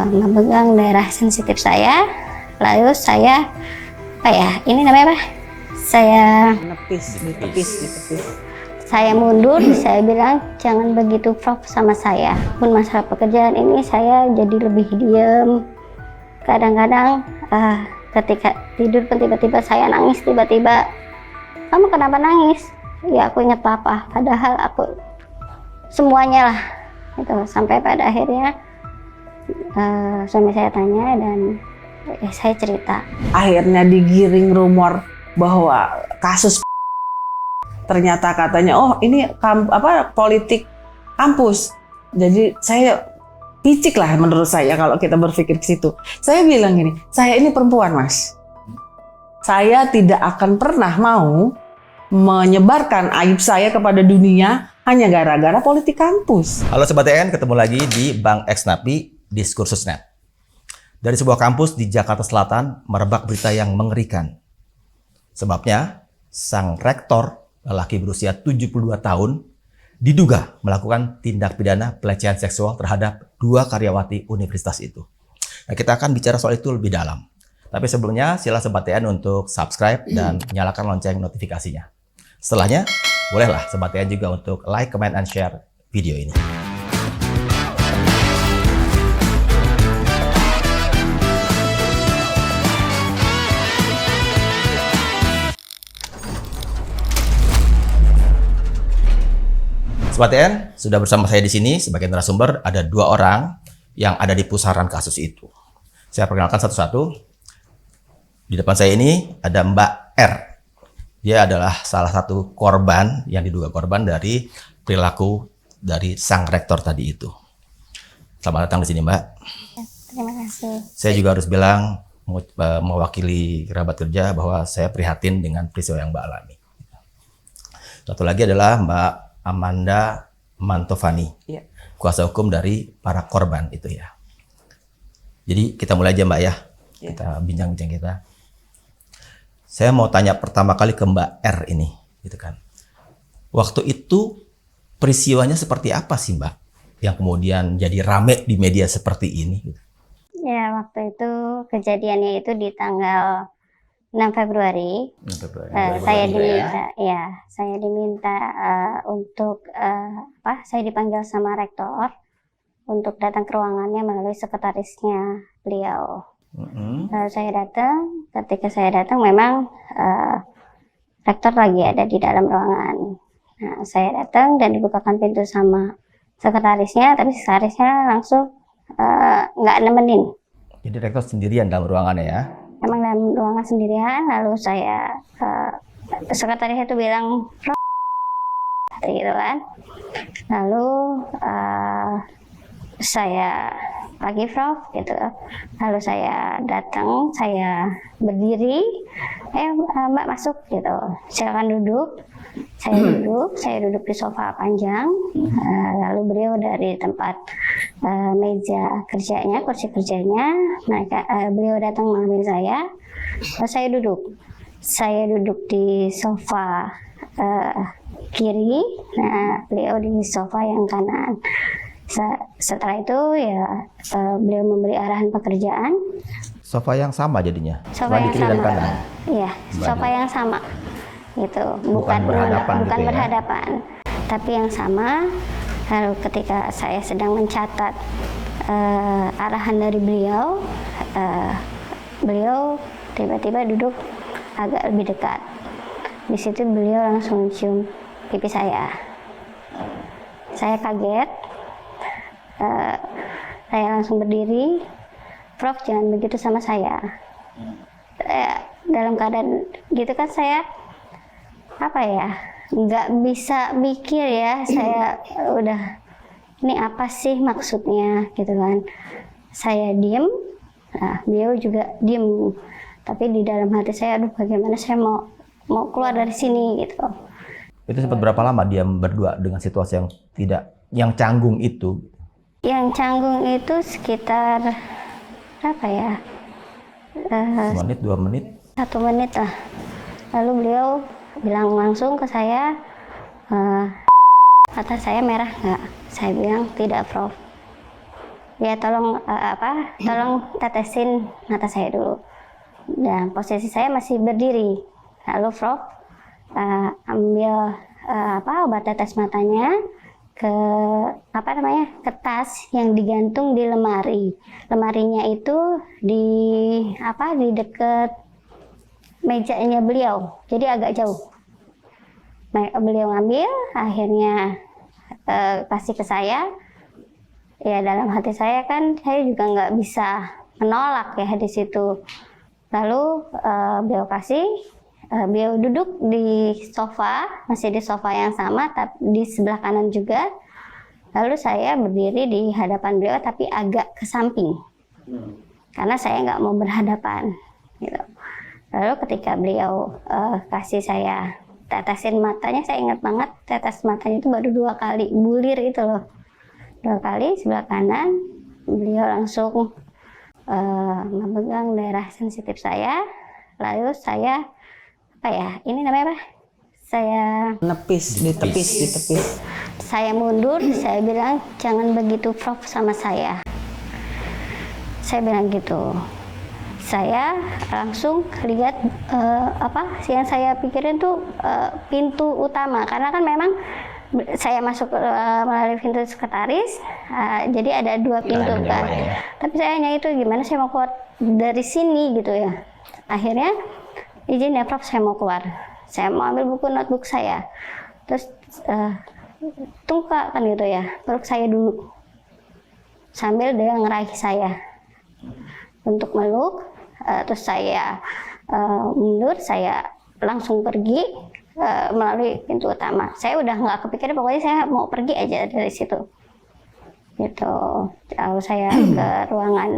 memegang daerah sensitif saya, lalu saya ini namanya apa? Saya ditepis. Saya mundur, saya bilang jangan begitu Prof sama saya. Pun masalah pekerjaan ini saya jadi lebih diam. Kadang-kadang ketika tidur pun tiba-tiba saya nangis tiba-tiba. Kamu kenapa nangis? Ya aku ingat papa. Padahal aku semuanya lah. Itu sampai pada akhirnya suami saya tanya dan saya cerita. Akhirnya digiring rumor bahwa kasus ternyata katanya ini politik kampus. Jadi saya picik lah menurut saya kalau kita berpikir ke situ. Saya bilang gini, saya ini perempuan Mas. Saya tidak akan pernah mau menyebarkan aib saya kepada dunia hanya gara-gara politik kampus. Halo Sobat TN, ketemu lagi di Bang X Napi Diskursusnet. Dari sebuah kampus di Jakarta Selatan merebak berita yang mengerikan. Sebabnya, sang rektor, lelaki berusia 72 tahun, diduga melakukan tindak pidana pelecehan seksual terhadap 2 karyawati universitas itu. Nah, kita akan bicara soal itu lebih dalam. Tapi sebelumnya, silakan Sobat TN untuk subscribe dan nyalakan lonceng notifikasinya. Setelahnya, bolehlah Sobat TN juga untuk like, comment, and share video ini. Sobat TN, sudah bersama saya di sini sebagai narasumber ada 2 orang yang ada di pusaran kasus itu. Saya perkenalkan satu-satu. Di depan saya ini ada Mbak R. Dia adalah salah satu korban yang diduga korban dari perilaku dari sang rektor tadi itu. Selamat datang di sini, Mbak. Terima kasih. Saya juga harus bilang mewakili kerabat kerja bahwa saya prihatin dengan peristiwa yang Mbak alami. Satu lagi adalah Mbak Amanda Mantovani, kuasa hukum dari para korban itu ya. Jadi kita mulai aja Mbak ya, kita bincang-bincang kita. Saya mau tanya pertama kali ke Mbak R ini, gitu kan. Waktu itu peristiwanya seperti apa sih Mbak, yang kemudian jadi rame di media seperti ini? Ya waktu itu kejadiannya itu di tanggal 6 Februari, saya diminta untuk saya dipanggil sama rektor untuk datang ke ruangannya melalui sekretarisnya beliau. Lalu saya datang. Ketika saya datang memang rektor lagi ada di dalam ruangan. Nah, saya datang dan dibukakan pintu sama sekretarisnya, tapi sekretarisnya langsung nggak nemenin. Jadi rektor sendirian dalam ruangannya ya? Emang dalam ruangan sendirian, lalu saya sekretaris itu bilang Prof, gitu kan. Lalu saya pagi Prof gitu. Lalu saya datang, saya berdiri, Mbak masuk gitu. Silakan duduk. Saya duduk di sofa panjang. Lalu beliau dari tempat meja kerjanya, kursi kerjanya, beliau datang mengambil saya. Lalu saya duduk di sofa kiri. Nah, beliau di sofa yang kanan. Setelah itu ya beliau memberi arahan pekerjaan. Sofa yang sama jadinya? Sofa yang kiri sama. Dan kanan? Iya, sofa yang sama. Gitu, bukan berhadapan, tapi yang sama. Lalu ketika saya sedang mencatat arahan dari beliau, beliau tiba-tiba duduk agak lebih dekat. Di situ beliau langsung cium pipi saya. Saya kaget. Saya langsung berdiri. Prof, jangan begitu sama saya. Dalam keadaan gitu kan saya nggak bisa mikir ya. Saya udah, ini apa sih maksudnya gitu kan. Saya diem, nah beliau juga diem, tapi di dalam hati saya, aduh bagaimana saya mau keluar dari sini gitu. Itu sempat berapa lama diam berdua dengan situasi yang canggung itu? Yang canggung itu sekitar berapa ya? 1 menit, 2 menit? 1 menit lah. Lalu beliau bilang langsung ke saya, mata saya merah nggak? Saya bilang tidak Prof. ya tolong tolong tetesin mata saya dulu. Dan posisi saya masih berdiri. Lalu Prof ambil obat tetes matanya ke ke tas yang digantung di lemari. Lemarinya itu di dekat mejanya beliau. Jadi agak jauh. Beliau ngambil, akhirnya kasih ke saya. Ya dalam hati saya kan saya juga nggak bisa menolak ya di situ. Lalu beliau kasih, beliau duduk di sofa, masih di sofa yang sama, tapi di sebelah kanan juga. Lalu saya berdiri di hadapan beliau tapi agak ke samping, karena saya nggak mau berhadapan. Gitu. Lalu ketika beliau kasih saya tetesin matanya, saya ingat banget tetes matanya itu baru 2 kali, bulir itu loh. 2 kali sebelah kanan, beliau langsung memegang daerah sensitif saya, lalu saya ini namanya apa? Saya ditepis. Saya mundur, saya bilang jangan begitu Prof sama saya. Saya bilang gitu. Saya langsung lihat yang saya pikirin tuh pintu utama, karena kan memang saya masuk melalui pintu sekretaris, jadi ada 2 pintu kan. Tapi saya hanya itu, gimana saya mau keluar dari sini gitu ya. Akhirnya izin ya Prof, saya mau keluar. Saya mau ambil buku notebook saya. Terus tunggu Kak, kan gitu ya. Peluk saya dulu. Sambil dia ngeraih saya untuk meluk. Terus saya mundur, saya langsung pergi melalui pintu utama. Saya udah nggak kepikiran, pokoknya saya mau pergi aja dari situ. Gitu. Lalu saya ke ruangan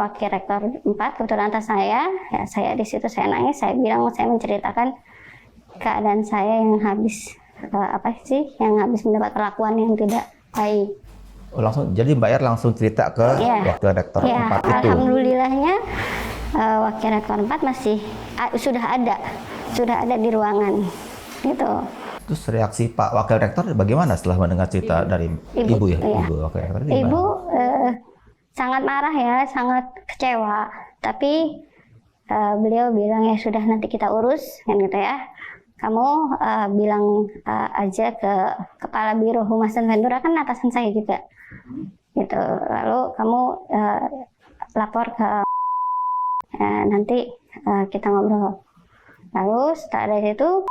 wakil rektor 4, kebetulan atas saya. Ya, saya di situ saya nangis. Saya bilang saya menceritakan keadaan saya yang habis yang habis mendapat perlakuan yang tidak baik. Oh, jadi Mbak Er langsung cerita ke wakil rektor 4 itu. Alhamdulillahnya wakil rektor 4 masih sudah ada di ruangan gitu. Terus reaksi Pak Wakil Rektor bagaimana setelah mendengar cerita dari Ibu ya? Iya. Ibu Wakil Rektor Ibu sangat marah ya, sangat kecewa. Tapi beliau bilang ya sudah, nanti kita urus kan gitu ya. Kamu bilang aja ke Kepala Biro Humas dan Ventura, kan atasan saya juga. Gitu. Lalu kamu lapor ke nanti kita ngobrol. Lalu setelah dari itu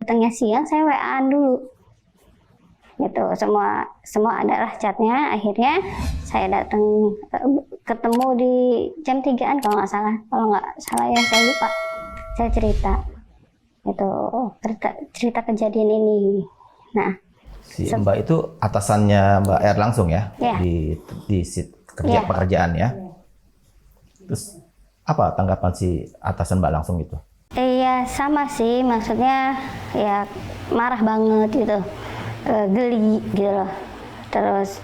datangnya siang, saya WA-an dulu. Gitu, semua adalah chatnya. Akhirnya saya datang ketemu di jam 3-an kalau nggak salah ya, saya lupa. Saya cerita cerita kejadian ini. Nah, si Mbak itu atasannya Mbak Er langsung ya, di pekerjaan ya. Terus apa tanggapan si atasan Mbak langsung itu? Iya sama sih, maksudnya ya marah banget gitu, geli gitu loh. Terus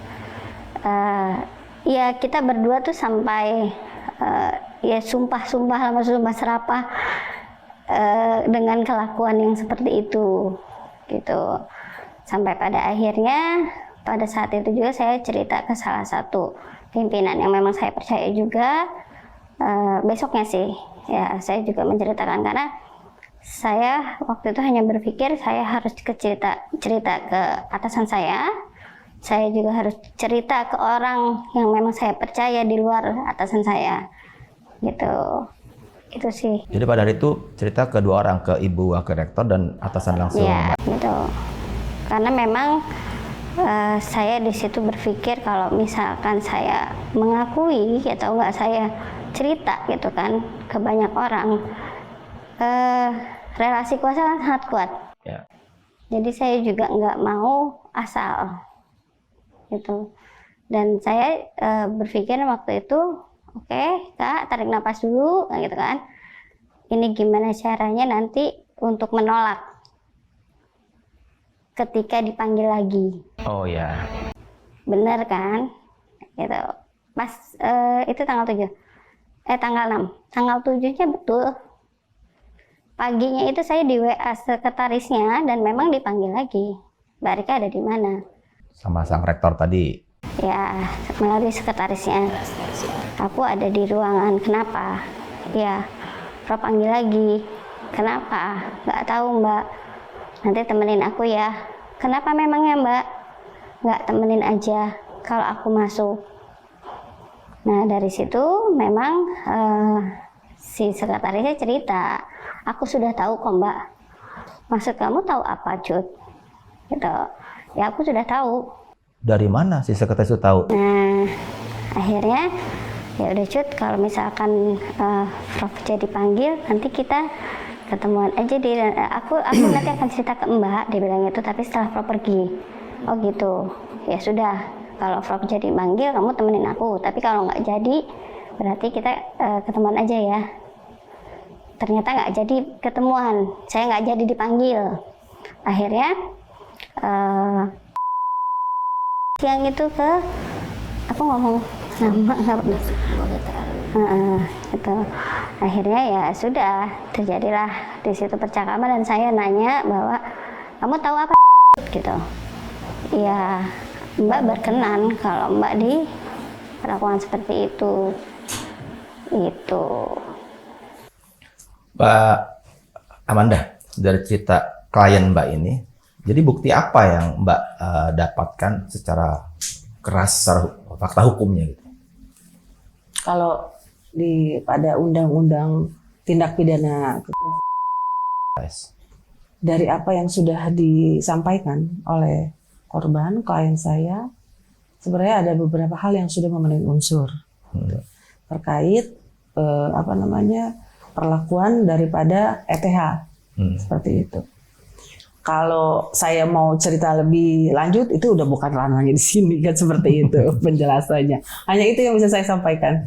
ya kita berdua tuh sampai ya sumpah serapah dengan kelakuan yang seperti itu gitu. Sampai pada akhirnya pada saat itu juga saya cerita ke salah satu pimpinan yang memang saya percaya juga. Besoknya sih ya saya juga menceritakan, karena saya waktu itu hanya berpikir saya harus cerita ke atasan saya juga harus cerita ke orang yang memang saya percaya di luar atasan saya gitu. Itu sih. Jadi pada hari itu cerita ke 2 orang, ke Ibu Wakil Rektor dan atasan langsung. Iya gitu, karena memang saya di situ berpikir kalau misalkan saya mengakui atau enggak saya cerita gitu kan ke banyak orang, relasi kuasa kan sangat kuat. Ya. Jadi saya juga nggak mau asal gitu. Dan saya berpikir waktu itu, oke, Kak, tarik napas dulu gitu kan. Ini gimana caranya nanti untuk menolak ketika dipanggil lagi. Oh ya. Bener kan? Gitu. Pas itu tanggal 6. Tanggal 7-nya betul. Paginya itu saya di WA sekretarisnya dan memang dipanggil lagi. Mbak Rika ada di mana? Sama sang rektor tadi. Ya, melalui sekretarisnya. Aku ada di ruangan, kenapa? Ya, Prof panggil lagi. Kenapa? Nggak tahu Mbak. Nanti temenin aku ya. Kenapa memangnya Mbak? Nggak temenin aja kalau aku masuk. Nah dari situ memang si sekretarisnya cerita, aku sudah tahu kok Mbak. Maksud kamu tahu apa Cut? Gitu. Ya aku sudah tahu. Dari mana si sekretaris itu tahu? Nah akhirnya ya udah Cut, kalau misalkan Prof jadi panggil, nanti kita ketemuan aja di aku nanti akan cerita ke Mbak, dia bilang itu, tapi setelah Prof pergi. Oh gitu. Ya sudah, kalau Prof jadi manggil kamu temenin aku, tapi kalau nggak jadi berarti kita ketemuan aja ya. Ternyata nggak jadi ketemuan, saya nggak jadi dipanggil. Akhirnya siang itu ke aku ngomong nama nggak gitu. Akhirnya ya sudah, terjadilah di situ percakapan dan saya nanya bahwa kamu tahu apa gitu. Ya Mbak berkenan kalau Mbak diperlakukan seperti itu. Itu. Mbak Amanda, dari cerita klien Mbak ini, jadi bukti apa yang Mbak dapatkan secara keras, secara fakta hukumnya gitu? Kalau pada undang-undang tindak pidana dari apa yang sudah disampaikan oleh korban, klien saya, sebenarnya ada beberapa hal yang sudah memenuhi unsur terkait perlakuan daripada ETH seperti itu. Kalau saya mau cerita lebih lanjut, itu udah bukan ranahnya di sini kan, seperti itu penjelasannya. Hanya itu yang bisa saya sampaikan.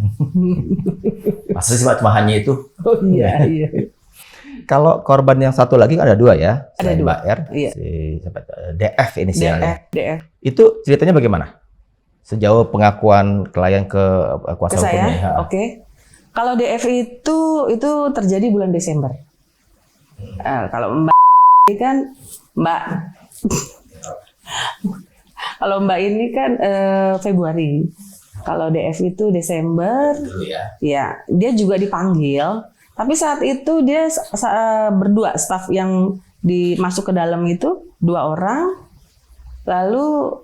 Masa sih cuma hanya itu? Oh iya, iya. Kalau korban yang satu lagi kan ada dua ya, Ada selain dua. Mbak R, Iya. si DF inisialnya. DF. Itu ceritanya bagaimana? Sejauh pengakuan klien ke kuasa Ke saya, hukumnya. Ya. oke. Kalau DF itu terjadi bulan Desember. Kalau Mbak ini kan kalau Mbak ini kan Februari. Kalau DF itu Desember. Dulu ya. Ya, dia juga dipanggil. Tapi saat itu dia berdua, staf yang masuk ke dalam itu 2 orang. Lalu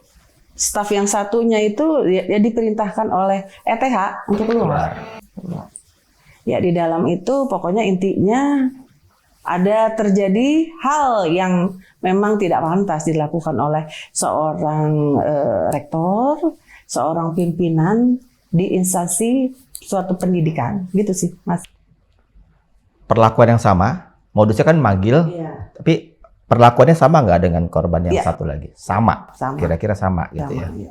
staf yang satunya itu dia diperintahkan oleh ETH untuk keluar. Ya di dalam itu pokoknya intinya ada terjadi hal yang memang tidak pantas dilakukan oleh seorang rektor, seorang pimpinan di instansi suatu pendidikan, gitu sih, Mas. Perlakuan yang sama, modusnya kan manggil, Iya. tapi perlakuannya sama nggak dengan korban yang Iya. satu lagi? Sama, Sama. kira-kira sama gitu ya. Iya.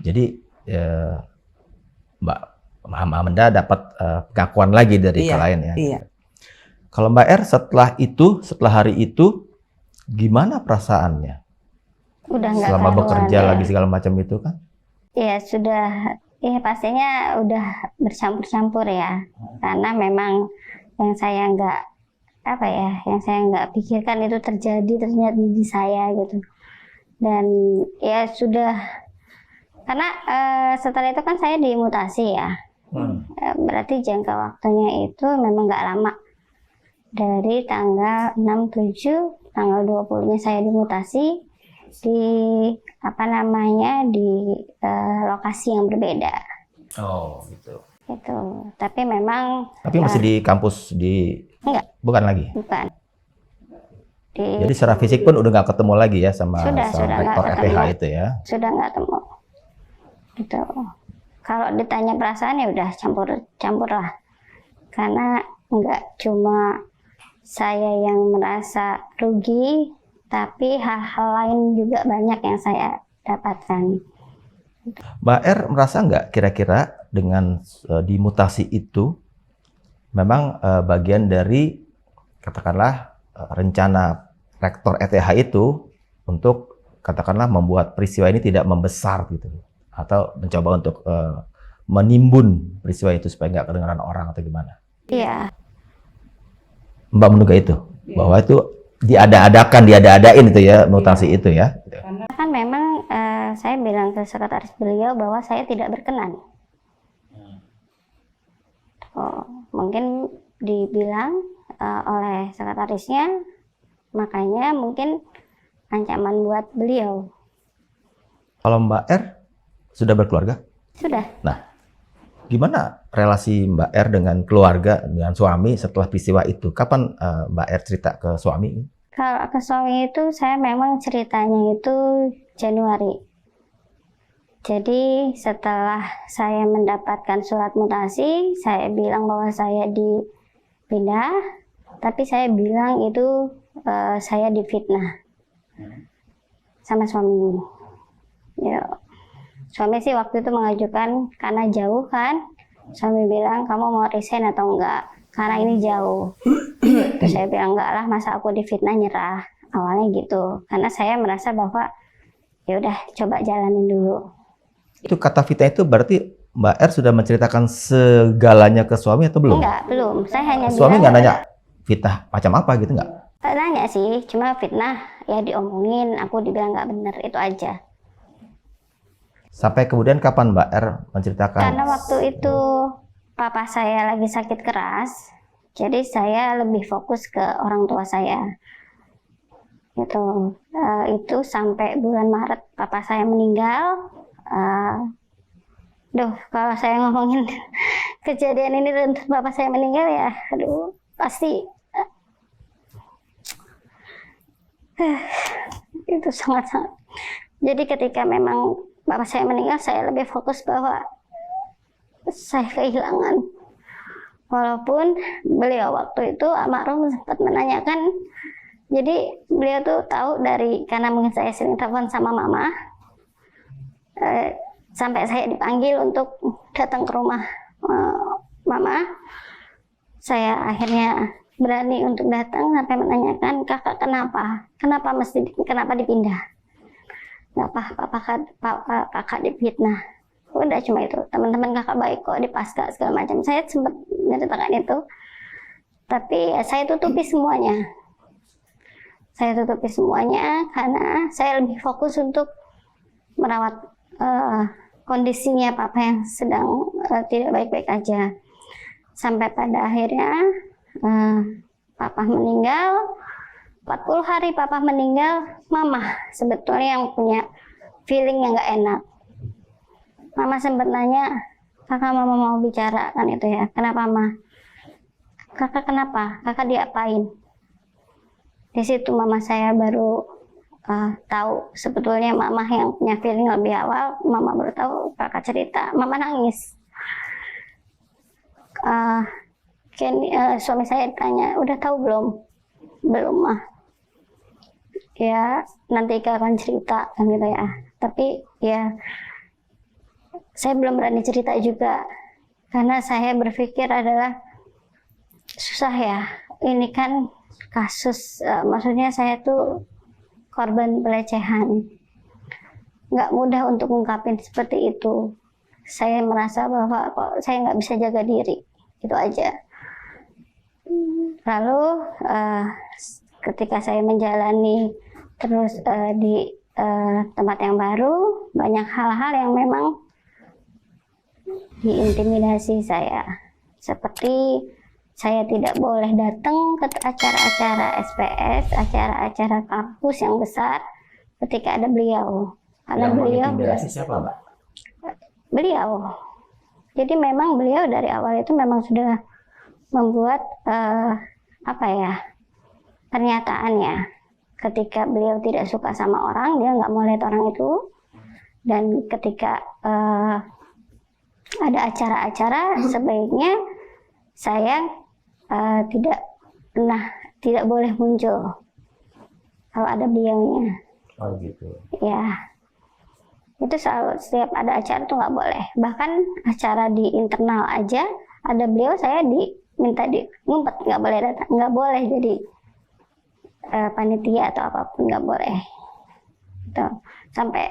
Jadi Mbak Amanda dapat pengakuan lagi dari Iya, klien ya. iya. Kalau Mbak R setelah hari itu gimana perasaannya? Udah nggak Selama karuan, bekerja ya. lagi segala macam itu kan? Ya sudah, ya pastinya udah bercampur-campur ya, karena memang yang saya nggak pikirkan itu ternyata di saya gitu. Dan ya sudah, karena setelah itu kan saya dimutasi ya. Berarti jangka waktunya itu memang nggak lama. Dari tanggal 6/7, tanggal 20-nya saya dimutasi di lokasi yang berbeda. Oh gitu. Itu. Tapi memang Tapi masih di kampus enggak, bukan lagi. bukan. Jadi secara fisik pun udah nggak ketemu lagi ya sama Sudah rektor nggak ETH ketemu. itu ya. Sudah nggak temu. Gitu. Kalau ditanya perasaan ya udah campur lah. Karena nggak cuma saya yang merasa rugi, tapi hal-hal lain juga banyak yang saya dapatkan. Mbak R merasa nggak kira-kira dengan dimutasi itu memang bagian dari katakanlah rencana rektor ETH itu untuk katakanlah membuat peristiwa ini tidak membesar gitu, atau mencoba untuk menimbun peristiwa itu supaya nggak kedengaran orang atau gimana? Iya, Mbak menduga itu bahwa itu diada-adain itu ya, mutasi itu ya. kan memang saya bilang ke sekretaris beliau bahwa saya tidak berkenan. Mungkin dibilang oleh sekretarisnya, makanya mungkin ancaman buat beliau. Kalau Mbak R sudah berkeluarga? Sudah. Nah, gimana relasi Mbak R dengan keluarga, dengan suami setelah peristiwa itu? Kapan Mbak R cerita ke suami? Kalau ke suami itu saya memang ceritanya itu Januari. Jadi setelah saya mendapatkan surat mutasi, saya bilang bahwa saya dipindah, tapi saya bilang itu saya difitnah sama suami. Ya, suami sih waktu itu mengajukan karena jauh kan. Suami bilang, kamu mau resign atau enggak? Karena ini jauh. Terus saya bilang, enggak lah, masa aku difitnah nyerah. Awalnya gitu. Karena saya merasa bahwa ya udah coba jalanin dulu. Itu kata fitnah itu berarti Mbak R sudah menceritakan segalanya ke suami atau belum? Enggak, belum. Saya hanya Suami bilang, nggak nanya fitnah macam apa gitu nggak? nanya sih, cuma fitnah ya diomongin, aku dibilang nggak bener, itu aja. Sampai kemudian kapan Mbak R menceritakan? Karena waktu itu papa saya lagi sakit keras, jadi saya lebih fokus ke orang tua saya. Itu sampai bulan Maret papa saya meninggal. Kalau saya ngomongin kejadian ini dan papa saya meninggal ya, pasti itu sangat-sangat. Jadi ketika memang bapak saya meninggal, saya lebih fokus bahwa saya kehilangan. Walaupun beliau waktu itu almarhum sempat menanyakan, jadi beliau tuh tahu karena mungkin saya sering telepon sama mama, sampai saya dipanggil untuk datang ke rumah mama. Saya akhirnya berani untuk datang sampai menanyakan, kakak kenapa dipindah? Nggak apa-apa kakak difitnah. Udah cuma itu, teman-teman kakak baik kok di pasca segala macam. Saya sempat menceritakan itu, tapi ya, saya tutupi semuanya. Karena saya lebih fokus untuk merawat kondisinya papa yang sedang tidak baik-baik aja. Sampai pada akhirnya papa meninggal. 40 hari papa meninggal, mama sebetulnya yang punya feeling yang gak enak. Mama sempat nanya, kakak mama mau bicara kan itu ya, kenapa ma? Kakak kenapa? Kakak diapain? Di situ mama saya baru tahu sebetulnya mama yang punya feeling lebih awal. Mama baru tahu, kakak cerita, mama nangis. Suami saya tanya, udah tahu belum? Belum mah. Ya nanti akan cerita kan gitu ya. Tapi ya saya belum berani cerita juga karena saya berpikir adalah susah ya. Ini kan kasus, maksudnya saya tuh korban pelecehan. Nggak mudah untuk ngungkapin seperti itu. Saya merasa bahwa kok saya nggak bisa jaga diri, itu aja. Lalu ketika saya menjalani terus di tempat yang baru, banyak hal-hal yang memang diintimidasi saya. Seperti saya tidak boleh datang ke acara-acara SPS, acara-acara kampus yang besar ketika ada beliau. Karena beliau siapa, Mbak? Beliau. Jadi memang beliau dari awal itu memang sudah membuat pernyataannya. Ketika beliau tidak suka sama orang, dia nggak mau lihat orang itu. Dan ketika ada acara-acara, sebaiknya saya tidak boleh muncul kalau ada beliaunya. Oh gitu. Ya, itu selalu setiap ada acara tuh nggak boleh. Bahkan acara di internal aja ada beliau, saya diminta ngumpet, nggak boleh datang, nggak boleh jadi panitia atau apapun, nggak boleh. Gitu. Sampai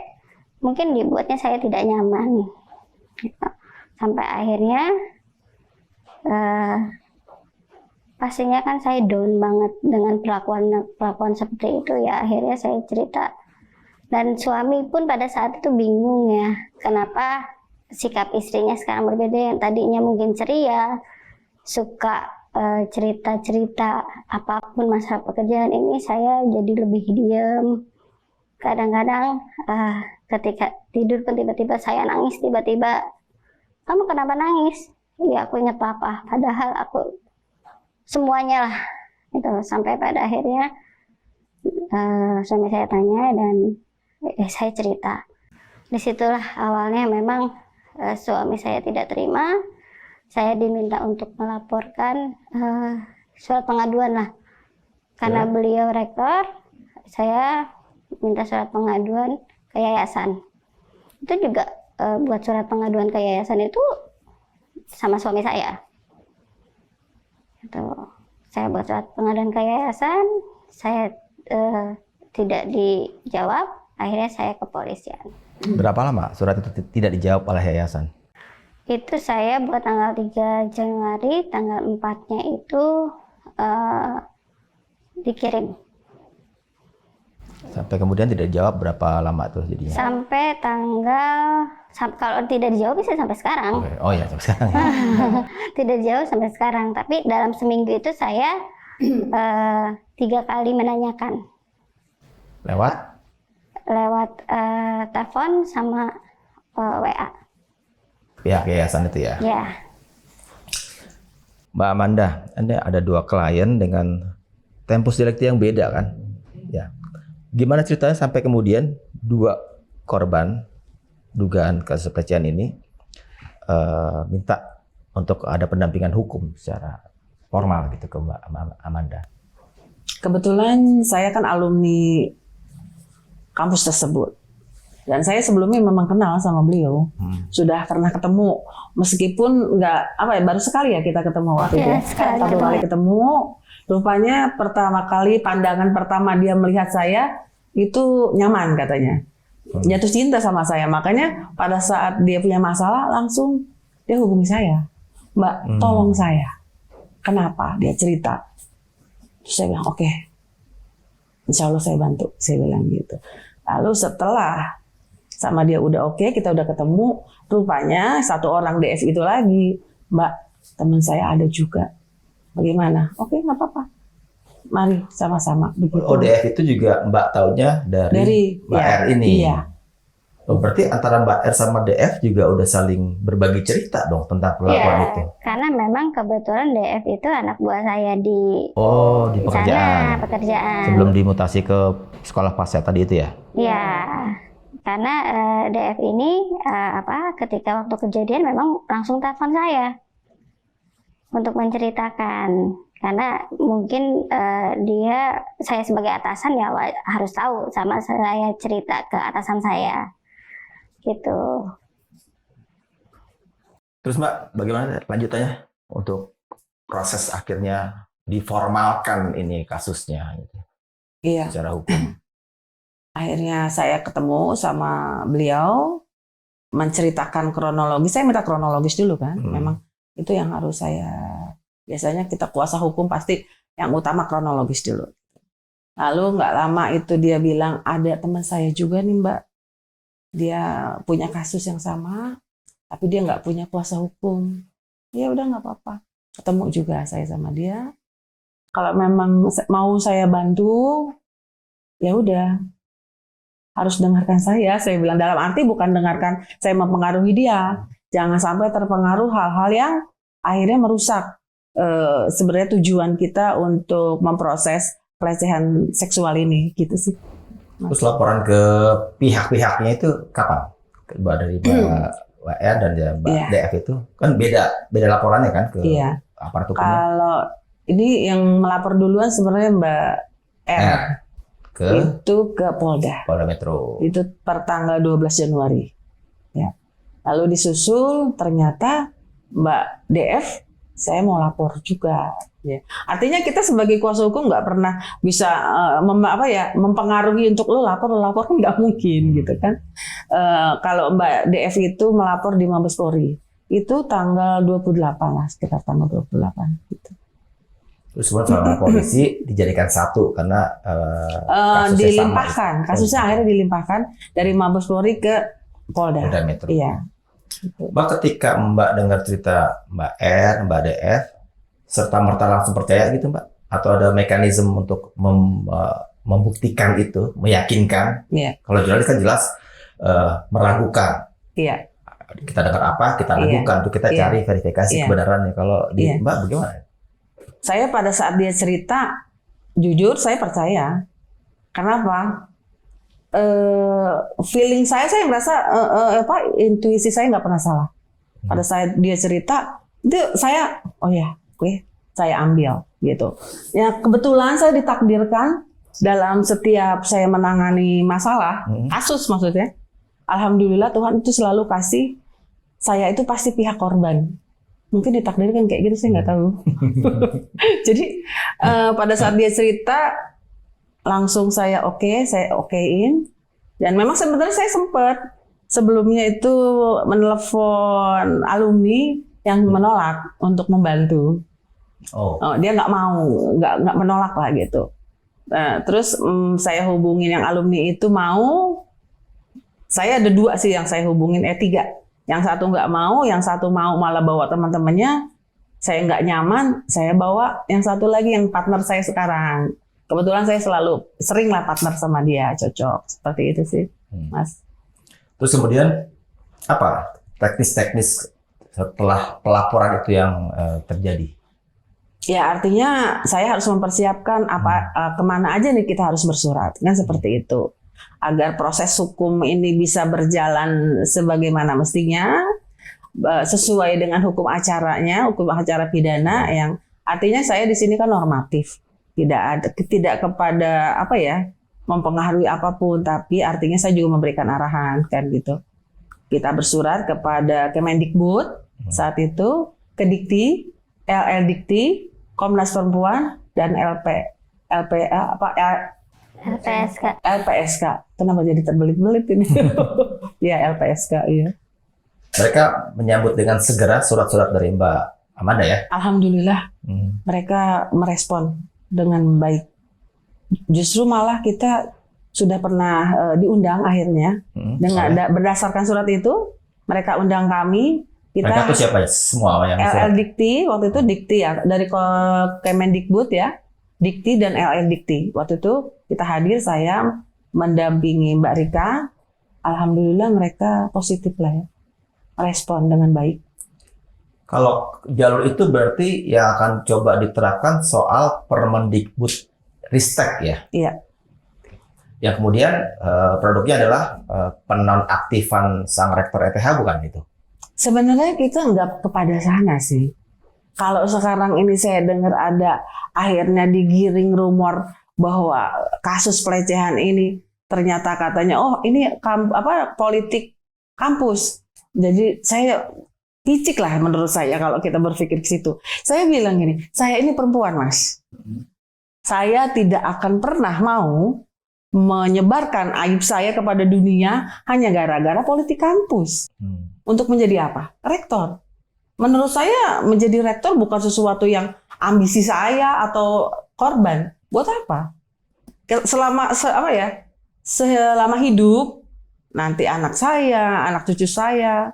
mungkin dibuatnya saya tidak nyaman. Gitu. Sampai akhirnya pastinya kan saya down banget dengan perlakuan seperti itu ya. Akhirnya saya cerita Dan suami pun pada saat itu bingung ya, kenapa sikap istrinya sekarang berbeda, yang tadinya mungkin ceria, suka cerita-cerita apapun masalah pekerjaan, ini saya jadi lebih diam. Kadang-kadang ketika tidur pun tiba-tiba saya nangis, tiba-tiba, kamu kenapa nangis? Ya aku ingat papa, padahal aku semuanya lah itu. Sampai pada akhirnya suami saya tanya dan saya cerita. Disitulah awalnya memang suami saya tidak terima. Saya diminta untuk melaporkan surat pengaduan lah, karena beliau rektor, saya minta surat pengaduan ke yayasan. Itu juga buat surat pengaduan ke yayasan itu sama suami saya. Itu saya buat surat pengaduan ke yayasan, saya tidak dijawab, akhirnya saya ke polisian. Berapa lama surat itu tidak dijawab oleh yayasan? Itu saya buat tanggal 3 Januari, tanggal 4-nya itu dikirim. Sampai kemudian tidak dijawab berapa lama tuh jadinya? Sampai kalau tidak dijawab bisa sampai sekarang. Oke. Oh ya, sampai sekarang. Ya. Tidak dijawab sampai sekarang, tapi dalam seminggu itu saya 3 kali menanyakan. Lewat Telepon sama WA. pihak yayasan itu ya? Ya. Mbak Amanda, Anda ada 2 klien dengan tempus delikti yang beda kan? Ya. Gimana ceritanya sampai kemudian 2 korban dugaan kasus pelecehan ini minta untuk ada pendampingan hukum secara formal gitu ke Mbak Amanda? Kebetulan saya kan alumni kampus tersebut. Dan saya sebelumnya memang kenal sama beliau. Sudah pernah ketemu. Meskipun baru sekali ya kita ketemu waktu itu. Satu kali ketemu. Rupanya pertama kali, pandangan pertama dia melihat saya, itu nyaman katanya. Jatuh cinta sama saya. Makanya pada saat dia punya masalah, langsung dia hubungi saya. Mbak, tolong saya. Kenapa? Dia cerita. Terus saya bilang, oke. Insya Allah saya bantu. Saya bilang gitu. Lalu setelah sama dia udah oke, kita udah ketemu, rupanya satu orang DF itu lagi, Mbak, teman saya ada juga. Bagaimana? Oke, nggak apa-apa. Mari sama-sama. Begitu. Oh, DF itu juga Mbak taunya dari Mbak R ini? Iya. Oh, berarti antara Mbak R sama DF juga udah saling berbagi cerita dong tentang perlakuan itu? Karena memang kebetulan DF itu anak buah saya di pekerjaan. sana, pekerjaan. Sebelum dimutasi ke sekolah pasca tadi itu ya? Iya. Karena DF ini ketika waktu kejadian memang langsung telepon saya untuk menceritakan, karena mungkin saya sebagai atasan ya harus tahu, sama saya cerita ke atasan saya gitu. Terus Mbak, bagaimana lanjutannya untuk proses akhirnya diformalkan ini kasusnya gitu, Iya. secara hukum? Akhirnya saya ketemu sama beliau, menceritakan kronologis. Saya minta kronologis dulu kan. Memang itu yang harus biasanya kita kuasa hukum pasti yang utama kronologis dulu. Lalu nggak lama itu dia bilang, ada teman saya juga nih Mbak. Dia punya kasus yang sama, tapi dia nggak punya kuasa hukum. Ya udah nggak apa-apa. Ketemu juga saya sama dia. Kalau memang mau saya bantu, ya udah. Harus dengarkan saya bilang, dalam arti bukan dengarkan saya mempengaruhi dia. Jangan sampai terpengaruh hal-hal yang akhirnya merusak sebenarnya tujuan kita untuk memproses pelecehan seksual ini, gitu sih. Terus laporan ke pihak-pihaknya itu kapan? Dari Mbak WR dan Mbak DF itu kan beda laporannya kan ke aparat hukumnya? Kalau ini yang melapor duluan sebenarnya Mbak R. Itu ke Polda Metro. Itu per tanggal 12 Januari. Ya. Lalu disusul ternyata Mbak DF, saya mau lapor juga. Ya. Artinya kita sebagai kuasa hukum nggak pernah bisa mempengaruhi untuk lo lapor kan nggak mungkin gitu kan. Kalau Mbak DF itu melapor di Mabes Polri itu tanggal 28 lah, sekitar tanggal 28 gitu. Terus kemudian sama polisi dijadikan satu karena kasusnya dilimpahkan, sama. kasusnya akhirnya dilimpahkan dari Mabes Polri ke Polda. Polda Metro. Iya. Mbak, ketika Mbak dengar cerita Mbak R, Mbak DF, serta merta langsung percaya gitu Mbak? Atau ada mekanisme untuk membuktikan itu, meyakinkan? Iya. Kalau jurnalis kan jelas meragukan. Iya. Kita dengar apa, kita ragukan, tuh kita cari verifikasi kebenarannya. Kalau di Mbak bagaimana? Saya pada saat dia cerita, jujur saya percaya. Kenapa? Feeling saya merasa intuisi saya nggak pernah salah. Pada saat dia cerita, itu saya, oh ya, oke, saya ambil gitu. Ya kebetulan saya ditakdirkan dalam setiap saya menangani masalah, kasus maksudnya. Alhamdulillah Tuhan itu selalu kasih saya itu pasti pihak korban. Mungkin ditakdirkan kayak gitu, saya nggak tahu. Jadi pada saat dia cerita, langsung saya okein. Dan memang sebenarnya saya sempat sebelumnya itu menelepon alumni yang menolak untuk membantu. Dia nggak mau, nggak menolak lah gitu. Terus saya hubungin yang alumni itu mau. Saya ada 2 sih yang saya hubungin, 3. Yang satu nggak mau, yang satu mau malah bawa teman-temannya. Saya nggak nyaman, saya bawa yang satu lagi yang partner saya sekarang. Kebetulan saya sering lah partner sama dia, cocok. Seperti itu sih, Mas. Terus kemudian apa teknis-teknis setelah pelaporan itu yang terjadi? Ya artinya saya harus mempersiapkan kemana aja nih kita harus bersurat, kan seperti itu. Agar proses hukum ini bisa berjalan sebagaimana mestinya, sesuai dengan hukum acaranya, hukum acara pidana yang artinya saya di sini kan normatif. Tidak kepada mempengaruhi apapun, tapi artinya saya juga memberikan arahan kan gitu. Kita bersurat kepada Kemendikbud saat itu, ke Dikti, LL Dikti, Komnas Perempuan dan LPSK. Kenapa jadi terbelit-belit ini? Ya LPSK, iya. Mereka menyambut dengan segera surat-surat dari Mbak Amanda ya? Alhamdulillah, mereka merespon dengan baik. Justru malah kita sudah pernah diundang akhirnya dengan berdasarkan surat itu, mereka undang kami. Mereka itu siapa ya? Semua yang LL Dikti waktu itu Dikti ya dari Kemendikbud ya, Dikti dan LL Dikti. Waktu itu kita hadir, saya mendampingi Mbak Rika. Alhamdulillah mereka positif lah ya, respon dengan baik. Kalau jalur itu berarti yang akan coba diterapkan soal Permendikbud Ristek ya? Iya. Yang kemudian produknya adalah penonaktifan sang rektor ETH bukan itu? Sebenarnya kita nggak kepada sana sih. Kalau sekarang ini saya dengar ada akhirnya digiring rumor bahwa kasus pelecehan ini ternyata katanya ini politik kampus. Jadi saya picik lah menurut saya kalau kita berpikir ke situ. Saya bilang gini, saya ini perempuan Mas. Saya tidak akan pernah mau menyebarkan aib saya kepada dunia hanya gara-gara politik kampus. Untuk menjadi apa? Rektor. Menurut saya menjadi rektor bukan sesuatu yang ambisi saya atau korban. Buat apa? Selama hidup nanti anak saya, anak cucu saya,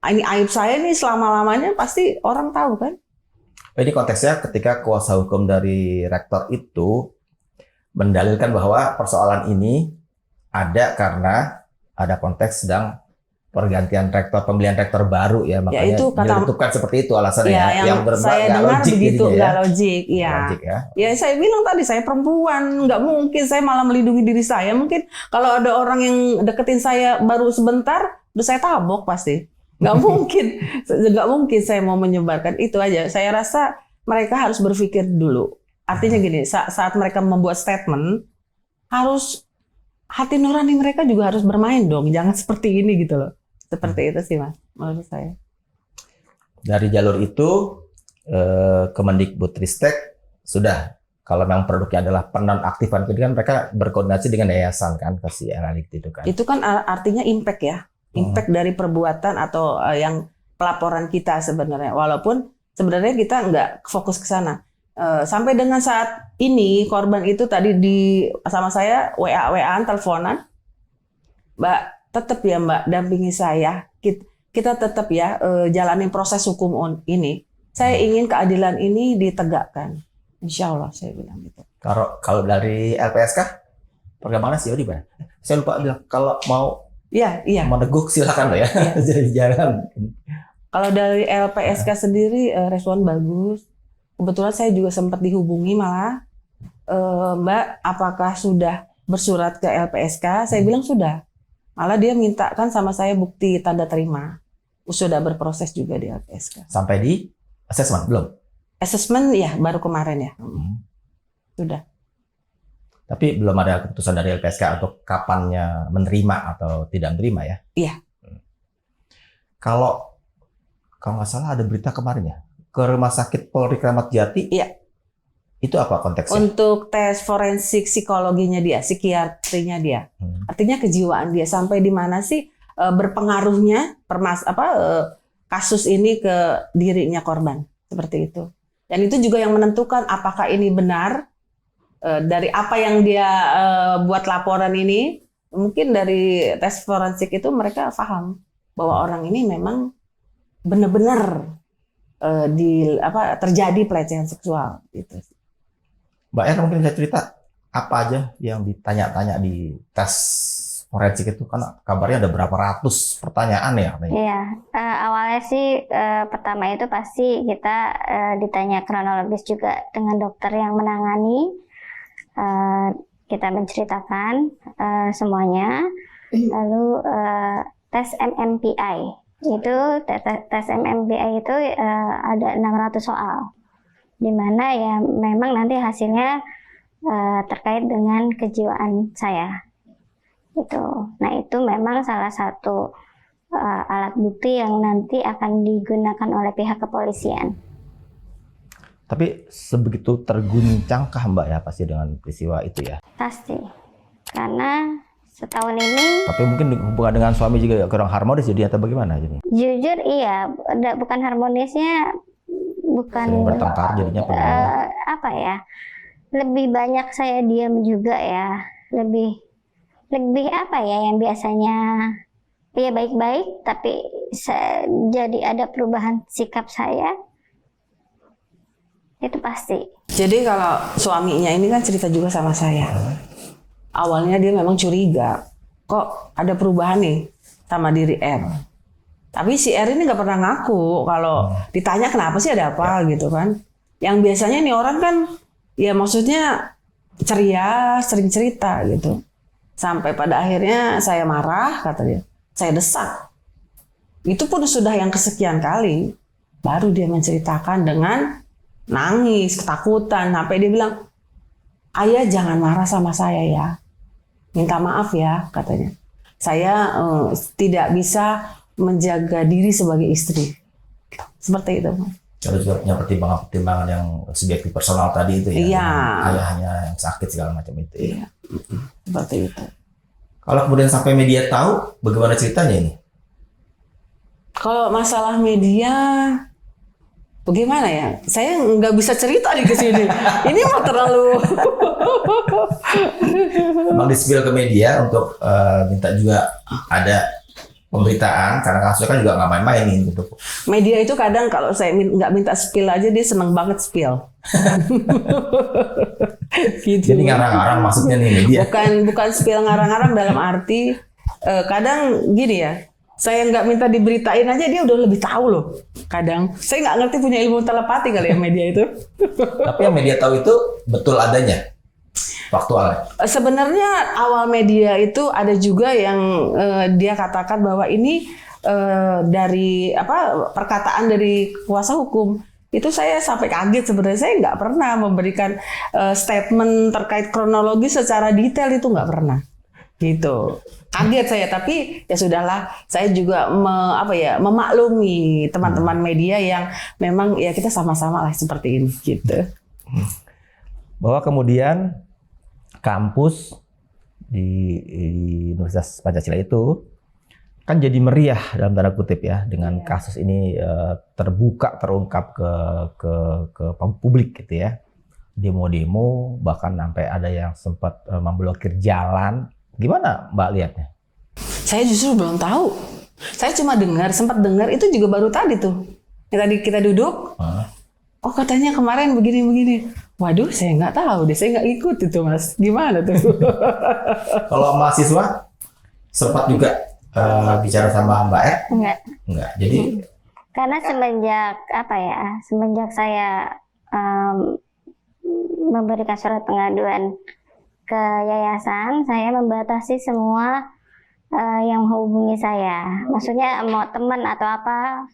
ini aib saya nih selama-lamanya pasti orang tahu kan? Ini konteksnya ketika kuasa hukum dari rektor itu mendalilkan bahwa persoalan ini ada karena ada konteks sedang pergantian rektor, pemilihan rektor baru ya, makanya diletupkan seperti itu alasannya ya. Yang saya dengar begitu, nggak logik, ya. Ya saya bilang tadi saya perempuan, nggak mungkin saya malah melindungi diri saya. Mungkin kalau ada orang yang deketin saya baru sebentar, udah saya tabok pasti. Nggak mungkin saya mau menyebarkan itu aja. Saya rasa mereka harus berpikir dulu. Artinya gini, saat mereka membuat statement, harus hati nurani mereka juga harus bermain dong. Jangan seperti ini gitu loh. Seperti itu sih Mas, menurut saya. Dari jalur itu, Kemendikbudristek sudah, kalau memang produknya adalah penonaktifan, kan mereka berkoordinasi dengan yayasan kan, kasih analitik itu kan. Itu kan artinya impact ya, impact dari perbuatan atau yang pelaporan kita sebenarnya. Walaupun sebenarnya kita nggak fokus ke sana. Sampai dengan saat ini korban itu tadi sama saya WA-WA-an, teleponan, Mbak tetap ya Mbak dampingi saya. Kita tetap ya jalanin proses hukum ini. Saya ingin keadilan ini ditegakkan. Insya Allah saya bilang gitu. Kalau dari LPSK perkembangannya sih di mana? Saya lupa bilang kalau mau Iya. meneguk silakan loh ya. Jadi jangan. Kalau dari LPSK sendiri respon bagus. Kebetulan saya juga sempat dihubungi malah, Mbak, apakah sudah bersurat ke LPSK? Saya bilang sudah. Malah dia minta kan sama saya bukti tanda terima. Sudah berproses juga di LPSK. Sampai di assessment belum? Assessment ya baru kemarin ya. Sudah. Tapi belum ada keputusan dari LPSK untuk kapannya menerima atau tidak menerima ya? Iya. Kalau nggak salah ada berita kemarin ya, ke Rumah Sakit Polri Kramat Jati. Iya. Itu apa konteksnya? Untuk tes forensik psikologinya dia, psikiatrinya dia. Artinya kejiwaan dia sampai di mana sih berpengaruhnya kasus ini ke dirinya korban. Seperti itu. Dan itu juga yang menentukan apakah ini benar dari apa yang dia buat laporan ini. Mungkin dari tes forensik itu mereka paham bahwa orang ini memang benar-benar terjadi pelecehan seksual gitu. Mbak Er mungkin bisa cerita apa aja yang ditanya-tanya di tes forensik itu, kan kabarnya ada berapa ratus pertanyaan ya? Iya, awalnya sih pertama itu pasti kita ditanya kronologis juga dengan dokter yang menangani. Kita menceritakan semuanya, lalu tes MMPI. Itu tes MMPI itu ada 600 soal, di mana ya memang nanti hasilnya terkait dengan kejiwaan saya. Nah itu memang salah satu alat bukti yang nanti akan digunakan oleh pihak kepolisian. Tapi sebegitu terguncangkah Mbak ya pasti dengan peristiwa itu ya? Pasti, karena setahun ini. Tapi mungkin hubungan dengan suami juga kurang harmonis jadi atau bagaimana jadi? Jujur iya, bukan harmonisnya, bukan. Sering bertengkar jadinya apa ya? Lebih banyak saya diam juga ya. Lebih apa ya yang biasanya ya baik-baik, tapi jadi ada perubahan sikap saya. Itu pasti. Jadi kalau suaminya ini kan cerita juga sama saya. Awalnya dia memang curiga, kok ada perubahan nih sama diri R. Tapi si R ini nggak pernah ngaku kalau ditanya kenapa sih ada apa gitu kan. Yang biasanya nih orang kan ya maksudnya ceria, sering cerita gitu. Sampai pada akhirnya saya marah, kata dia. Saya desak. Itu pun sudah yang kesekian kali. Baru dia menceritakan dengan nangis, ketakutan. Sampai dia bilang, ayah jangan marah sama saya ya. Minta maaf ya, katanya. Saya tidak bisa menjaga diri sebagai istri. Seperti itu. Terus juga punya pertimbangan-pertimbangan yang subjektif personal tadi itu ya. Iya. Ayahnya yang sakit segala macam itu. Iya. Seperti itu. Kalau kemudian sampai media tahu, bagaimana ceritanya ini? Kalau masalah media, bagaimana ya? Saya nggak bisa cerita di kesini. Ini mah terlalu. Memang di-spill ke media untuk minta juga ada pemberitaan, karena kasusnya kan juga nggak main-main ini untuk. Media itu kadang kalau saya nggak minta spill aja dia seneng banget spill. Gitu. Jadi ngarang-ngarang maksudnya nih media. Bukan spill ngarang-ngarang dalam arti kadang gini ya. Saya nggak minta diberitain aja dia udah lebih tahu loh. Kadang saya nggak ngerti punya ilmu telepati kali ya media itu. Tapi yang media tahu itu betul adanya. Faktual. Sebenarnya awal media itu ada juga yang dia katakan bahwa ini dari perkataan dari kuasa hukum. Itu saya sampai kaget sebenarnya. Saya nggak pernah memberikan statement terkait kronologi secara detail, itu nggak pernah. Gitu. Kaget saya, tapi ya sudahlah. Saya juga memaklumi teman-teman media yang memang ya kita sama-sama lah seperti ini gitu. Bahwa kemudian kampus di Universitas Pancasila itu kan jadi meriah dalam tanda kutip ya dengan kasus ini terbuka terungkap ke publik gitu ya. demo-demo, bahkan sampai ada yang sempat memblokir jalan. Gimana Mbak lihatnya? Saya justru belum tahu. Saya cuma sempat dengar itu juga baru tadi tuh. Yang tadi kita duduk. Oh katanya kemarin begini-begini. Waduh, saya nggak tahu deh, saya nggak ikut itu Mas. Gimana tuh? Kalau mahasiswa sempat juga bicara sama Mbak R? Enggak. Jadi Karena semenjak saya memberikan surat pengaduan ke yayasan, saya membatasi semua yang menghubungi saya. Maksudnya mau teman atau apa,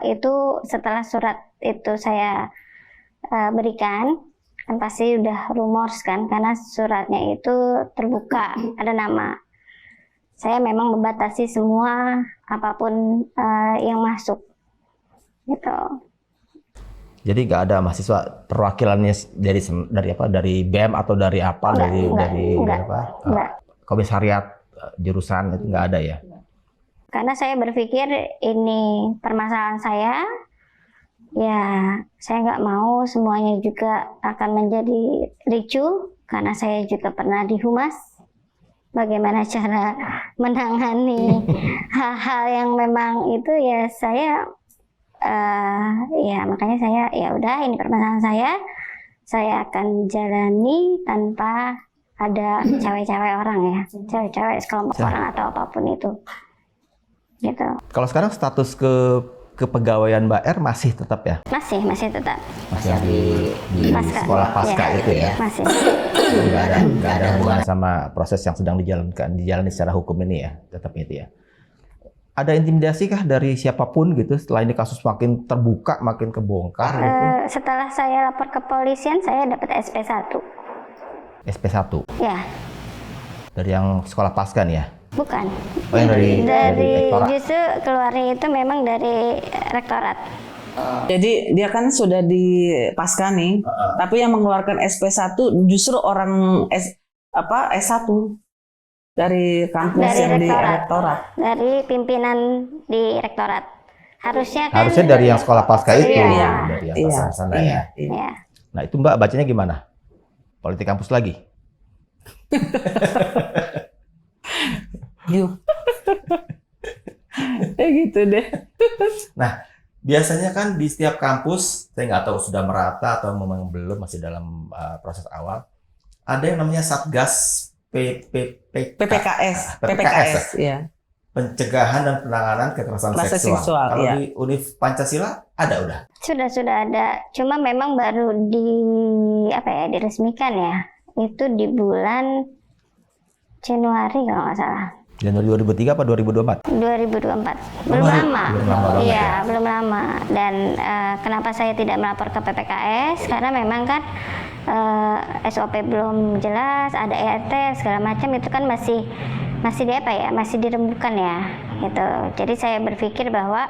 itu setelah surat itu saya berikan, kan pasti udah rumors kan, karena suratnya itu terbuka, ada nama. Saya memang membatasi semua apapun yang masuk, gitu. Jadi nggak ada mahasiswa perwakilannya dari BEM atau dari apa Enggak. Komisariat jurusan itu nggak ada ya? Karena saya berpikir ini permasalahan saya, ya saya nggak mau semuanya juga akan menjadi ricuh, karena saya juga pernah di Humas. Bagaimana cara menangani hal-hal yang memang itu ya saya, ya makanya saya ya udah ini permasalahan saya akan jalani tanpa ada cewek-cewek orang ya, cewek-cewek sekelompok orang atau apapun itu, gitu. Kalau sekarang status kepegawaian Mbak R masih tetap ya? Masih tetap. Masih di sekolah pasca ya, itu ya? Masih. Nggak ada hubungan sama proses yang sedang dijalani secara hukum ini ya, tetap itu ya. Ada intimidasi kah dari siapapun gitu setelah ini kasus makin terbuka, makin kebongkar gitu? Setelah saya lapor ke polisian, saya dapat SP1. SP1? Ya. Dari yang sekolah pasca nih ya? Bukan. Oh, yang dari rektorat? Justru keluarnya itu memang dari rektorat. Jadi dia kan sudah di pasca nih, tapi yang mengeluarkan SP1 justru orang S1 dari kampus yang di rektorat. Dari pimpinan di rektorat. Harusnya dari yang sekolah pasca itu, iya. dari yang pasca sana ya. Iya. Nah itu Mbak bacanya gimana? Politik kampus lagi? Yuk. Gitu deh. Nah, biasanya kan di setiap kampus, saya nggak tahu sudah merata atau memang belum, masih dalam proses awal, ada yang namanya Satgas PPKS, ya. Pencegahan dan Penanganan Kekerasan Seksual. Kalau ya. di Univ Pancasila ada udah? Sudah ada. Cuma memang baru diresmikan ya. Itu di bulan Januari kalau nggak salah. Januari 2003 apa 2024? 2024. Belum lama. Iya, belum lama. Dan kenapa saya tidak melapor ke PPKS? Karena memang kan SOP belum jelas, ada ERT segala macam, itu kan masih masih dirembukan ya, gitu. Jadi saya berpikir bahwa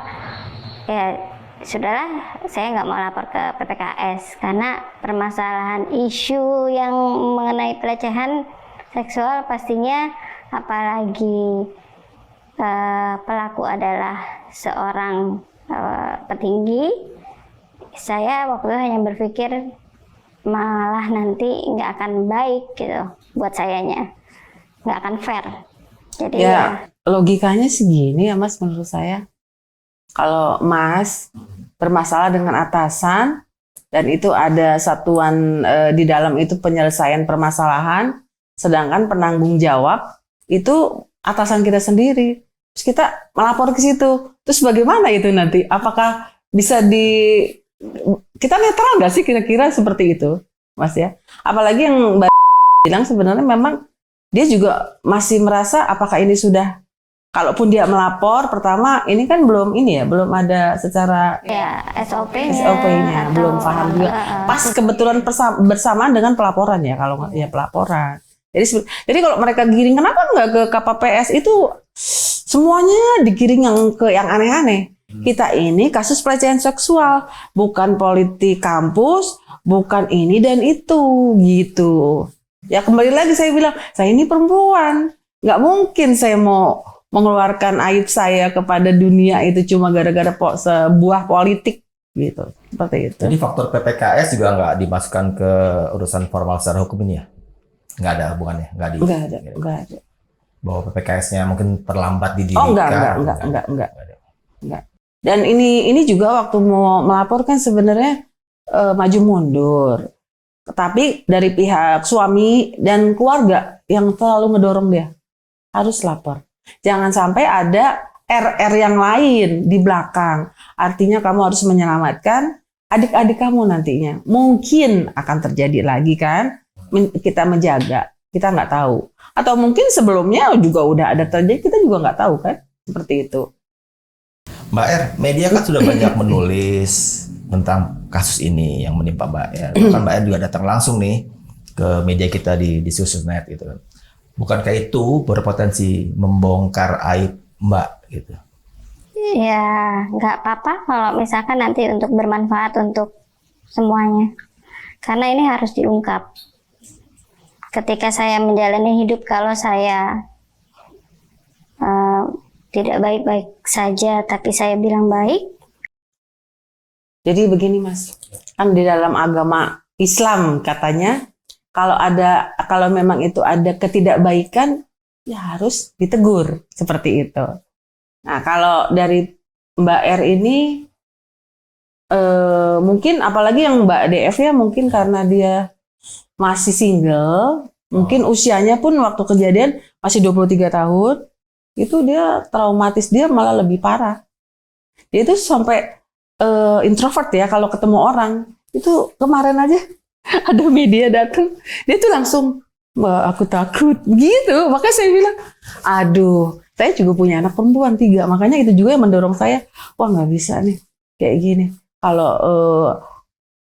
ya sudahlah, saya nggak mau lapor ke PPKS karena permasalahan isu yang mengenai pelecehan seksual pastinya, apalagi pelaku adalah seorang petinggi, saya waktu itu hanya berpikir malah nanti nggak akan baik gitu buat sayanya, nggak akan fair. Jadi ya logikanya segini ya Mas, menurut saya. Kalau Mas bermasalah dengan atasan dan itu ada satuan di dalam itu penyelesaian permasalahan, sedangkan penanggung jawab itu atasan kita sendiri, terus kita melapor ke situ, terus bagaimana itu nanti? Apakah bisa kita netral nggak sih kira-kira seperti itu, Mas ya? Apalagi yang Mbak bilang sebenarnya memang dia juga masih merasa apakah ini sudah, kalaupun dia melapor pertama ini kan belum ada secara ya SOP-nya atau belum paham juga. Pas kebetulan bersamaan dengan pelaporan ya, kalau ya pelaporan. Jadi kalau mereka giring, kenapa nggak ke KPPS itu semuanya digiring yang aneh-aneh? Kita ini kasus pelecehan seksual, bukan politik kampus, bukan ini dan itu, gitu. Ya kembali lagi saya bilang, saya ini perempuan, nggak mungkin saya mau mengeluarkan aib saya kepada dunia itu cuma gara-gara sebuah politik gitu. Seperti itu. Jadi faktor PPKS juga nggak dimasukkan ke urusan formal secara hukum ini ya? Nggak ada hubungannya? Nggak Enggak ada. Bahwa PPKS-nya mungkin terlambat didirikan? Oh enggak. Dan ini juga waktu mau melaporkan sebenarnya maju mundur. Tapi dari pihak suami dan keluarga yang selalu ngedorong dia harus lapor. Jangan sampai ada RR yang lain di belakang. Artinya kamu harus menyelamatkan adik-adik kamu nantinya. Mungkin akan terjadi lagi kan? Kita menjaga, kita nggak tahu. Atau mungkin sebelumnya juga udah ada terjadi, kita juga nggak tahu kan? Seperti itu. Mbak R, media kan sudah banyak menulis tentang kasus ini yang menimpa Mbak R. Bahkan Mbak R juga datang langsung nih ke media kita di Diskursus.net gitu kan. Bukankah itu berpotensi membongkar aib Mbak gitu? Ya, nggak apa-apa kalau misalkan nanti untuk bermanfaat untuk semuanya. Karena ini harus diungkap. Ketika saya menjalani hidup, kalau saya tidak baik-baik saja, tapi saya bilang baik. Jadi begini Mas, kan di dalam agama Islam katanya, kalau memang itu ada ketidakbaikan, ya harus ditegur seperti itu. Nah, kalau dari Mbak R ini mungkin apalagi yang Mbak DF ya, mungkin karena dia masih single, mungkin usianya pun waktu kejadian masih 23 tahun, itu dia traumatis, dia malah lebih parah. Dia itu sampai introvert ya kalau ketemu orang. Itu kemarin aja ada media datang, dia tuh langsung, "Mbak, aku takut," gitu. Makanya saya bilang, aduh, saya juga punya anak perempuan 3, makanya itu juga yang mendorong saya, wah nggak bisa nih kayak gini. Kalau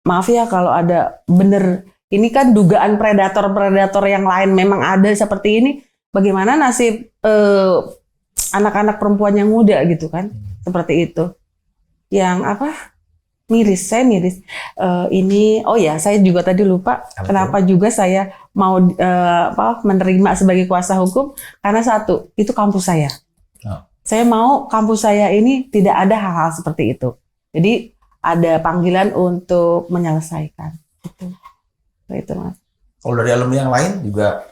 maaf ya kalau ada bener, ini kan dugaan predator-predator yang lain memang ada seperti ini, bagaimana nasib anak-anak perempuan yang muda gitu kan, seperti itu. Yang apa? Miris, saya miris. Ini, oh ya, saya juga tadi lupa kenapa juga saya mau menerima sebagai kuasa hukum, karena satu, itu kampus saya. Saya mau kampus saya ini tidak ada hal-hal seperti itu. Jadi ada panggilan untuk menyelesaikan. Itu Mas. Kalau dari alumni yang lain juga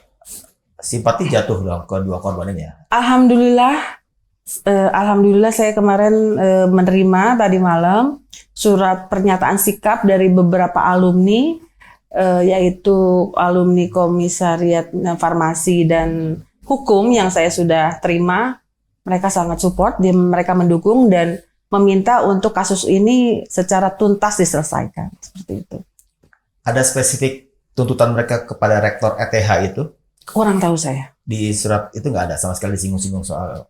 simpati jatuh dong ke dua korban ini ya? Alhamdulillah saya kemarin menerima tadi malam surat pernyataan sikap dari beberapa alumni, yaitu alumni Komisariat Farmasi dan Hukum yang saya sudah terima. Mereka sangat support, mereka mendukung dan meminta untuk kasus ini secara tuntas diselesaikan. Seperti itu. Ada spesifik tuntutan mereka kepada rektor ETH itu? Kurang tahu saya. Di surat itu nggak ada sama sekali disinggung-singgung soal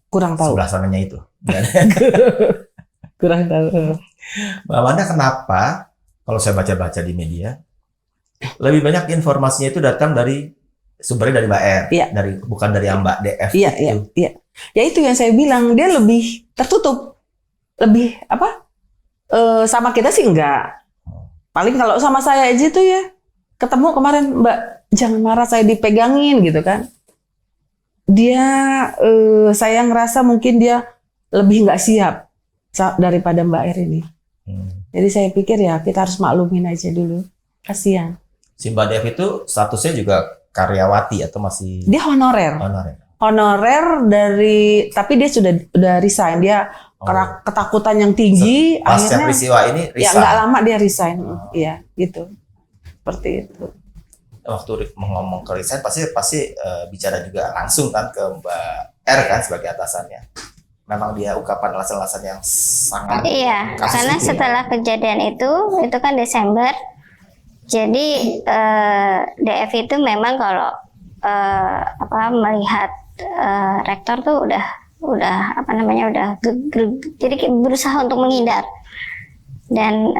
kurang tahu. sebelah sananya itu. Kurang tahu. Mbak Amanda, kenapa kalau saya baca-baca di media lebih banyak informasinya itu datang dari sumbernya dari Mbak R, iya. Bukan dari Mbak DF. Iya. Ya itu yang saya bilang, dia lebih tertutup, lebih sama kita sih enggak. Paling kalau sama saya aja tuh ya, ketemu kemarin, "Mbak, jangan marah, saya dipegangin," gitu kan. Dia, saya ngerasa mungkin dia lebih nggak siap daripada Mbak R ini. Jadi saya pikir ya kita harus maklumin aja dulu. Kasihan. Si Mbak DF itu statusnya juga karyawati atau masih? Dia honorer. Honorer tapi dia sudah resign. Dia karena ketakutan yang tinggi, pasca akhirnya peristiwa ini resign. Ya nggak lama dia resign. Iya, gitu. Seperti itu. Waktu ngomong ke resign pasti bicara juga langsung kan ke Mbak R kan sebagai atasannya. Memang dia ungkapan alasan-alasan yang sangat karena setelah kejadian itu kan Desember. Jadi DF itu memang kalau melihat rektor tuh udah jadi berusaha untuk menghindar. Dan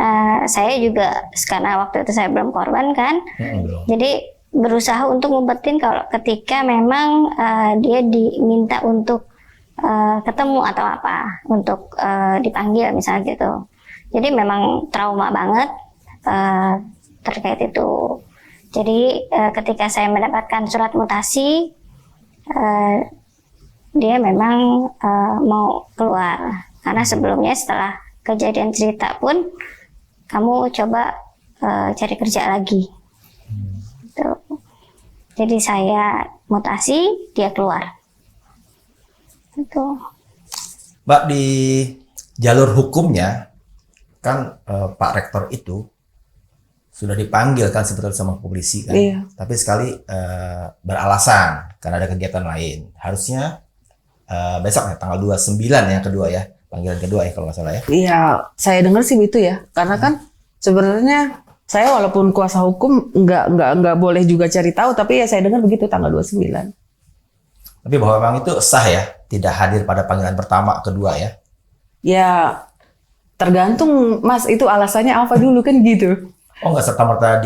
saya juga karena waktu itu saya belum korban kan, jadi berusaha untuk ngumpetin kalau ketika memang dia diminta untuk ketemu atau apa, untuk dipanggil misalnya gitu. Jadi memang trauma banget terkait itu. Jadi ketika saya mendapatkan surat mutasi, dia memang mau keluar, karena sebelumnya setelah kejadian cerita pun kamu coba cari kerja lagi. Gitu. Jadi saya mutasi, dia keluar. Itu. Mbak, di jalur hukumnya kan Pak Rektor itu sudah dipanggil kan sebetulnya sama polisi kan, Iya. tapi sekali beralasan karena ada kegiatan lain. Harusnya besok ya tanggal 29 yang kedua ya, panggilan kedua ya kalau nggak salah ya. Iya, saya dengar sih itu ya. Karena kan sebenarnya saya walaupun kuasa hukum nggak boleh juga cari tahu, tapi ya saya dengar begitu tanggal 29. Tapi bahwa memang itu sah ya, tidak hadir pada panggilan pertama, kedua ya. Ya tergantung Mas itu alasannya apa dulu kan gitu. Oh, nggak serta-merta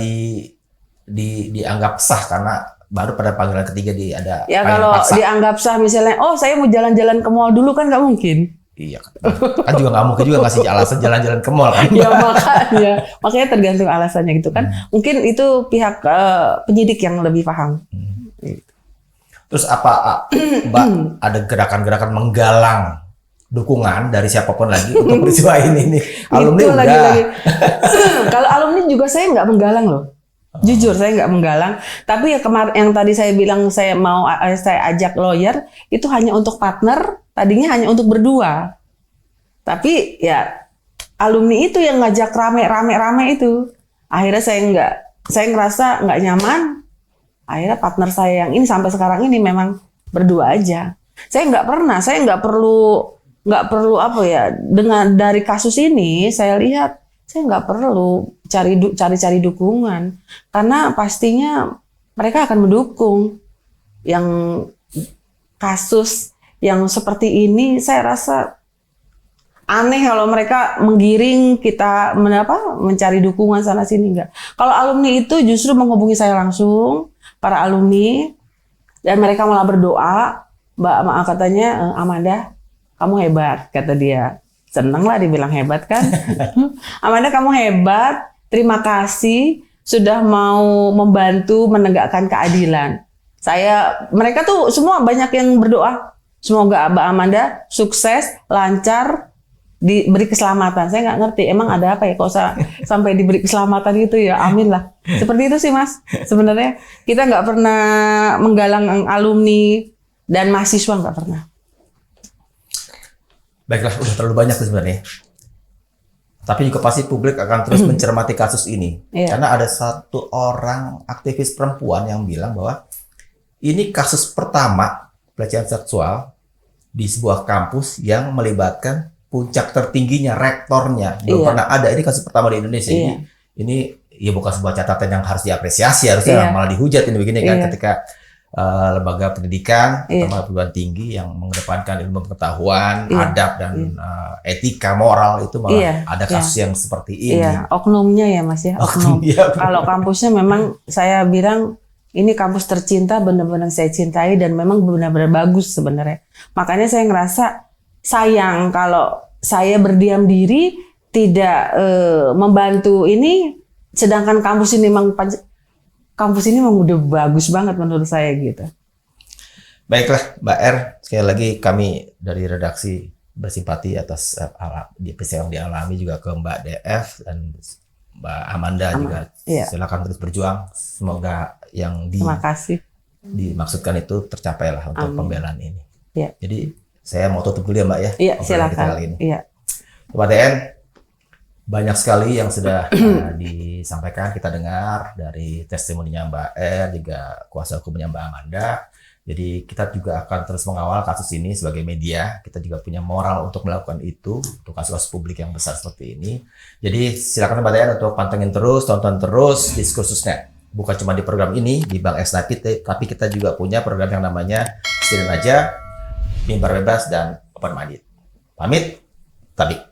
dianggap sah karena baru pada panggilan ketiga ada Ya panggilan kalau paksa. dianggap sah misalnya, oh saya mau jalan-jalan ke mall dulu kan nggak mungkin. Iya kan juga nggak mungkin juga ngasih alasan jalan-jalan ke mall kan. Ya makanya tergantung alasannya gitu kan. Mungkin itu pihak penyidik yang lebih paham. Terus apa Mbak ada gerakan-gerakan menggalang dukungan dari siapapun lagi untuk peristiwa ini nih? Alumni Itu udah. lagi-lagi. Kalau alumni juga saya nggak menggalang loh. Jujur saya nggak menggalang. Tapi ya kemarin yang tadi saya bilang saya ajak lawyer itu hanya untuk partner. Tadinya hanya untuk berdua. Tapi ya alumni itu yang ngajak rame itu. Akhirnya saya ngerasa nggak nyaman. Akhirnya partner saya yang ini sampai sekarang ini memang berdua aja. Saya nggak perlu apa ya, dengan dari kasus ini saya lihat saya nggak perlu cari dukungan karena pastinya mereka akan mendukung. Yang kasus yang seperti ini saya rasa aneh kalau mereka menggiring kita mencari dukungan sana sini. Enggak. Kalau alumni itu justru menghubungi saya langsung, para alumni, dan mereka malah berdoa. Mbak katanya, Amanda kamu hebat, kata dia. Seneng lah dibilang hebat kan. Amanda kamu hebat, terima kasih sudah mau membantu menegakkan keadilan. Mereka tuh semua banyak yang berdoa. Semoga Mbak Amanda sukses, lancar, diberi keselamatan. Saya nggak ngerti, emang ada apa ya kok sampai diberi keselamatan gitu ya, amin lah. Seperti itu sih Mas, sebenarnya kita nggak pernah menggalang alumni dan mahasiswa, nggak pernah. Baiklah, udah terlalu banyak sebenarnya. Tapi juga pasti publik akan terus mencermati kasus ini. Iya. Karena ada satu orang aktivis perempuan yang bilang bahwa ini kasus pertama pelecehan seksual di sebuah kampus yang melibatkan puncak tertingginya, rektornya. Belum Iya. pernah ada, ini kasus pertama di Indonesia. Iya. Ini ya bukan sebuah catatan yang harus diapresiasi, harusnya Iya. malah dihujat ini begini kan, Iya. ketika lembaga pendidikan, Iya. terutama perguruan tinggi yang mengedepankan ilmu pengetahuan, Iya. adab dan etika moral itu malah Iya. ada kasus yang seperti ini. Iya, oknumnya ya Mas ya, oknum. Iya. Kalau kampusnya memang saya bilang ini kampus tercinta, benar-benar saya cintai dan memang benar-benar bagus sebenarnya. Makanya saya ngerasa sayang kalau saya berdiam diri tidak membantu ini, sedangkan kampus ini memang udah bagus banget menurut saya gitu. Baiklah, Mbak R, sekali lagi kami dari redaksi bersimpati atas di peristiwa yang dialami, juga ke Mbak DF dan Mbak Amanda juga. Iya. Silakan terus berjuang. Semoga yang Terima kasih. dimaksudkan itu tercapai lah untuk Amin. pembelaan ini. Iya. Jadi saya mau tutup dulu ya Mbak ya. Iya, obrolan kita kali silakan. ini. Iya. Sobat DN, banyak sekali yang sudah disampaikan, kita dengar dari testimoninya Mbak R, juga kuasa hukumnya Mbak Amanda. Jadi kita juga akan terus mengawal kasus ini sebagai media. Kita juga punya moral untuk melakukan itu, untuk kasus-kasus publik yang besar seperti ini. Jadi silakan Mbak DN untuk pantengin terus, tonton terus Diskursusnet. Bukan cuma di program ini, di Bang X-Napi, tapi kita juga punya program yang namanya Student Aja, Mimbar Bebas, dan Open Minded. Pamit, Tabik.